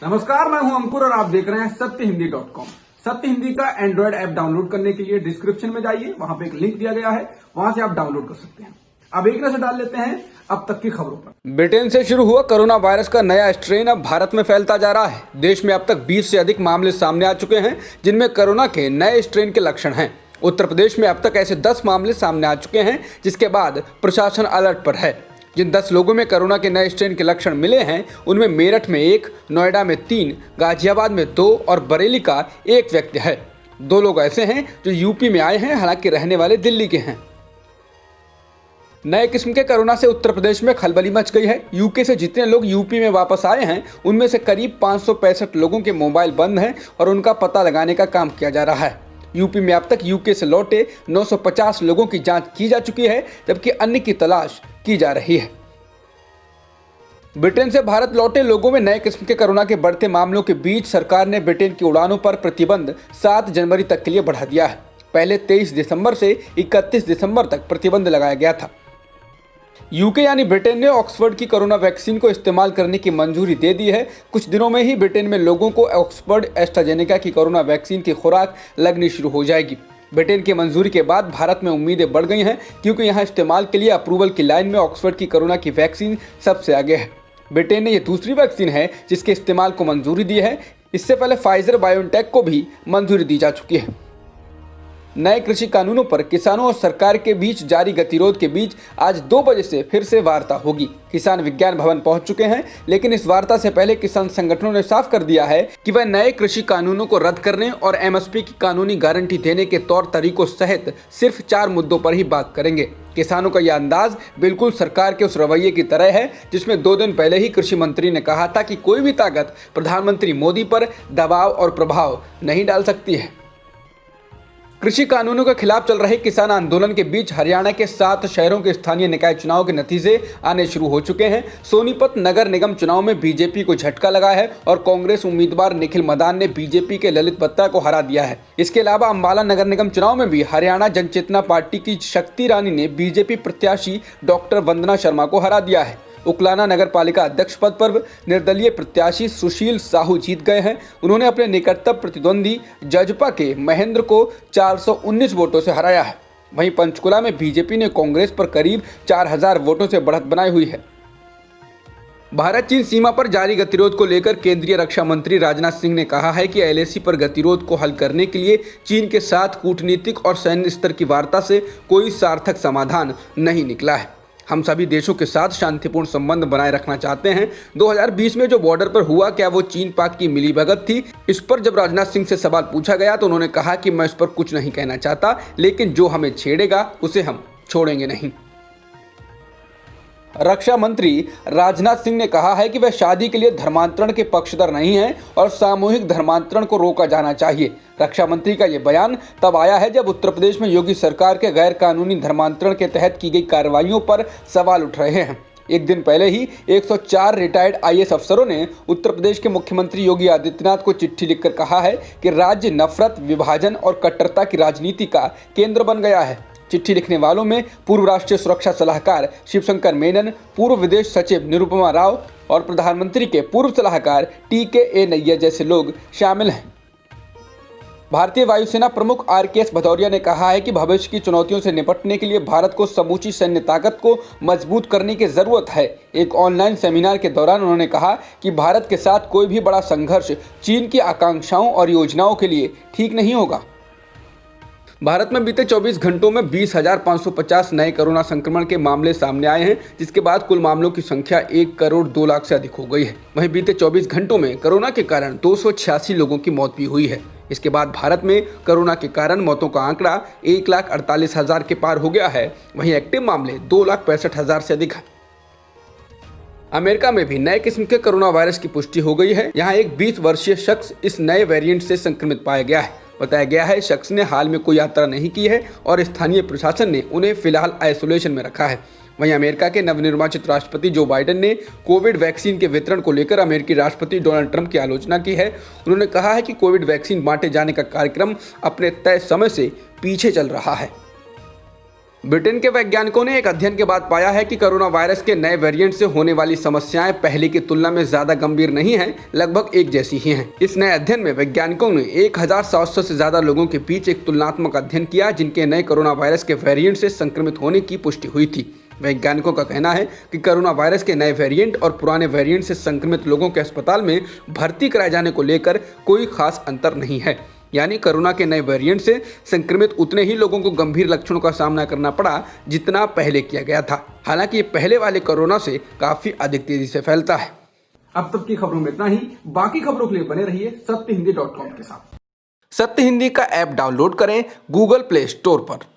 नमस्कार, मैं हूं अंकुर और आप देख रहे हैं सत्यहिंदी.com। सत्य हिंदी का एंड्रॉइड ऐप डाउनलोड करने के लिए डिस्क्रिप्शन में जाइए, वहां पे एक लिंक दिया गया है, वहां से आप डाउनलोड कर सकते हैं। अब एक नजर डाल लेते हैं अब तक की खबरों पर। ब्रिटेन से शुरू हुआ कोरोना वायरस का नया स्ट्रेन अब भारत में फैलता जा रहा है। देश में अब तक 20 से अधिक मामले सामने आ चुके हैं, जिनमें कोरोना के नए स्ट्रेन के लक्षण हैं। उत्तर प्रदेश में अब तक ऐसे 10 मामले सामने आ चुके हैं, जिसके बाद प्रशासन अलर्ट पर है। जिन 10 लोगों में कोरोना के नए स्ट्रेन के लक्षण मिले हैं, उनमें मेरठ में 1, नोएडा में 3, गाजियाबाद में 2 और बरेली का 1 व्यक्ति है। 2 लोग ऐसे हैं जो यूपी में आए हैं, हालांकि रहने वाले दिल्ली के हैं। नए किस्म के कोरोना से उत्तर प्रदेश में खलबली मच गई है। यूके से जितने लोग यूपी में वापस आए हैं, उनमें से करीब 565 लोगों के मोबाइल बंद हैं और उनका पता लगाने का काम किया जा रहा है। यूपी में अब तक यूके से लौटे 950 लोगों की जांच की जा चुकी है, जबकि अन्य की तलाश की जा रही है। ब्रिटेन से भारत लौटे लोगों में नए किस्म के कोरोना के बढ़ते मामलों के बीच सरकार ने ब्रिटेन की उड़ानों पर प्रतिबंध 7 जनवरी तक के लिए बढ़ा दिया है। पहले 23 दिसंबर से 31 दिसंबर तक प्रतिबंध लगाया गया था। यूके यानी ब्रिटेन ने ऑक्सफोर्ड की कोरोना वैक्सीन को इस्तेमाल करने की मंजूरी दे दी है। कुछ दिनों में ही ब्रिटेन में लोगों को ऑक्सफोर्ड एस्ट्राजेनेका की कोरोना वैक्सीन की खुराक लगनी शुरू हो जाएगी। ब्रिटेन की मंजूरी के बाद भारत में उम्मीदें बढ़ गई हैं, क्योंकि यहां इस्तेमाल के लिए अप्रूवल की लाइन में ऑक्सफोर्ड की कोरोना की वैक्सीन सबसे आगे है। ब्रिटेन ने यह दूसरी वैक्सीन है जिसके इस्तेमाल को मंजूरी दी है। इससे पहले फाइजर बायोनटेक को भी मंजूरी दी जा चुकी है। नए कृषि कानूनों पर किसानों और सरकार के बीच जारी गतिरोध के बीच आज 2 बजे से फिर से वार्ता होगी। किसान विज्ञान भवन पहुंच चुके हैं, लेकिन इस वार्ता से पहले किसान संगठनों ने साफ कर दिया है कि वह नए कृषि कानूनों को रद्द करने और एमएसपी की कानूनी गारंटी देने के तौर तरीकों सहित सिर्फ 4 मुद्दों पर ही बात करेंगे। किसानों का यह अंदाज बिल्कुल सरकार के उस रवैये की तरह है जिसमें 2 दिन पहले ही कृषि मंत्री ने कहा था कि कोई भी ताकत प्रधानमंत्री मोदी पर दबाव और प्रभाव नहीं डाल सकती है। कृषि कानूनों के खिलाफ चल रहे किसान आंदोलन के बीच हरियाणा के 7 शहरों के स्थानीय निकाय चुनाव के नतीजे आने शुरू हो चुके हैं। सोनीपत नगर निगम चुनाव में बीजेपी को झटका लगा है और कांग्रेस उम्मीदवार निखिल मदान ने बीजेपी के ललित बत्रा को हरा दिया है। इसके अलावा अंबाला नगर निगम चुनाव में भी हरियाणा जनचेतना पार्टी की शक्ति रानी ने बीजेपी प्रत्याशी डॉक्टर वंदना शर्मा को हरा दिया है। उकलाना नगर पालिका अध्यक्ष पद पर निर्दलीय प्रत्याशी सुशील साहू जीत गए हैं। उन्होंने अपने निकटतम प्रतिद्वंदी जजपा के महेंद्र को 419 वोटों से हराया है। वहीं पंचकुला में बीजेपी ने कांग्रेस पर करीब 4000 वोटों से बढ़त बनाई हुई है। भारत चीन सीमा पर जारी गतिरोध को लेकर केंद्रीय रक्षा मंत्री राजनाथ सिंह ने कहा है कि एलएसी पर गतिरोध को हल करने के लिए चीन के साथ कूटनीतिक और सैन्य स्तर की वार्ता से कोई सार्थक समाधान नहीं निकला है। हम सभी देशों के साथ शांतिपूर्ण संबंध बनाए रखना चाहते हैं। 2020 में जो बॉर्डर पर हुआ, क्या वो चीन पाक की मिलीभगत थी? इस पर जब राजनाथ सिंह से सवाल पूछा गया तो उन्होंने कहा कि मैं इस पर कुछ नहीं कहना चाहता, लेकिन जो हमें छेड़ेगा उसे हम छोड़ेंगे नहीं। रक्षा मंत्री राजनाथ सिंह ने कहा है कि वह शादी के लिए धर्मांतरण के पक्षधर नहीं हैं और सामूहिक धर्मांतरण को रोका जाना चाहिए। रक्षा मंत्री का यह बयान तब आया है जब उत्तर प्रदेश में योगी सरकार के गैर कानूनी धर्मांतरण के तहत की गई कार्रवाइयों पर सवाल उठ रहे हैं। एक दिन पहले ही 104 रिटायर्ड आईएएस अफसरों ने उत्तर प्रदेश के मुख्यमंत्री योगी आदित्यनाथ को चिट्ठी लिखकर कहा है कि राज्य नफरत, विभाजन और कट्टरता की राजनीति का केंद्र बन गया है। चिट्ठी लिखने वालों में पूर्व राष्ट्रीय सुरक्षा सलाहकार शिवशंकर मेनन, पूर्व विदेश सचिव निरुपमा राव और प्रधानमंत्री के पूर्व सलाहकार टीके नैयर जैसे लोग शामिल हैं। भारतीय वायुसेना प्रमुख आरकेएस भदौरिया ने कहा है कि भविष्य की चुनौतियों से निपटने के लिए भारत को समूची सैन्य ताकत को मजबूत करने की जरूरत है। एक ऑनलाइन सेमिनार के दौरान उन्होंने कहा कि भारत के साथ कोई भी बड़ा संघर्ष चीन की आकांक्षाओं और योजनाओं के लिए ठीक नहीं होगा। भारत में बीते 24 घंटों में 20,550 नए कोरोना संक्रमण के मामले सामने आए हैं, जिसके बाद कुल मामलों की संख्या 1 करोड़ 2 लाख से अधिक हो गई है। वहीं बीते 24 घंटों में कोरोना के कारण 286 लोगों की मौत भी हुई है। इसके बाद भारत में कोरोना के कारण मौतों का आंकड़ा 1,48,000 के पार हो गया है। वहीं एक्टिव मामले 2,65,000 से अधिक है। अमेरिका में भी नए किस्म के कोरोना वायरस की पुष्टि हो गई है। यहाँ एक 20 वर्षीय शख्स इस नए वेरिएंट से संक्रमित पाया गया है। बताया गया है शख्स ने हाल में कोई यात्रा नहीं की है और स्थानीय प्रशासन ने उन्हें फिलहाल आइसोलेशन में रखा है। वहीं अमेरिका के नवनिर्वाचित राष्ट्रपति जो बाइडेन ने कोविड वैक्सीन के वितरण को लेकर अमेरिकी राष्ट्रपति डोनाल्ड ट्रंप की आलोचना की है। उन्होंने कहा है कि कोविड वैक्सीन बांटे जाने का कार्यक्रम अपने तय समय से पीछे चल रहा है। ब्रिटेन के वैज्ञानिकों ने एक अध्ययन के बाद पाया है कि कोरोना वायरस के नए वेरिएंट से होने वाली समस्याएं पहले की तुलना में ज्यादा गंभीर नहीं हैं, लगभग एक जैसी ही हैं। इस नए अध्ययन में वैज्ञानिकों ने 1700 से ज्यादा लोगों के बीच एक तुलनात्मक अध्ययन किया जिनके नए कोरोना वायरस के वेरिएंट से संक्रमित होने की पुष्टि हुई थी। वैज्ञानिकों का कहना है कि कोरोना वायरस के नए वेरिएंट और पुराने वेरिएंट से संक्रमित लोगों के अस्पताल में भर्ती कराए जाने को लेकर कोई खास अंतर नहीं है। यानी कोरोना के नए वेरिएंट से संक्रमित उतने ही लोगों को गंभीर लक्षणों का सामना करना पड़ा जितना पहले किया गया था। हालांकि ये पहले वाले कोरोना से काफी अधिक तेजी से फैलता है। अब तक की खबरों में इतना ही। बाकी खबरों के लिए बने रहिए सत्यहिंदी.com के साथ। सत्य हिंदी का ऐप डाउनलोड करें गूगल प्ले स्टोर पर।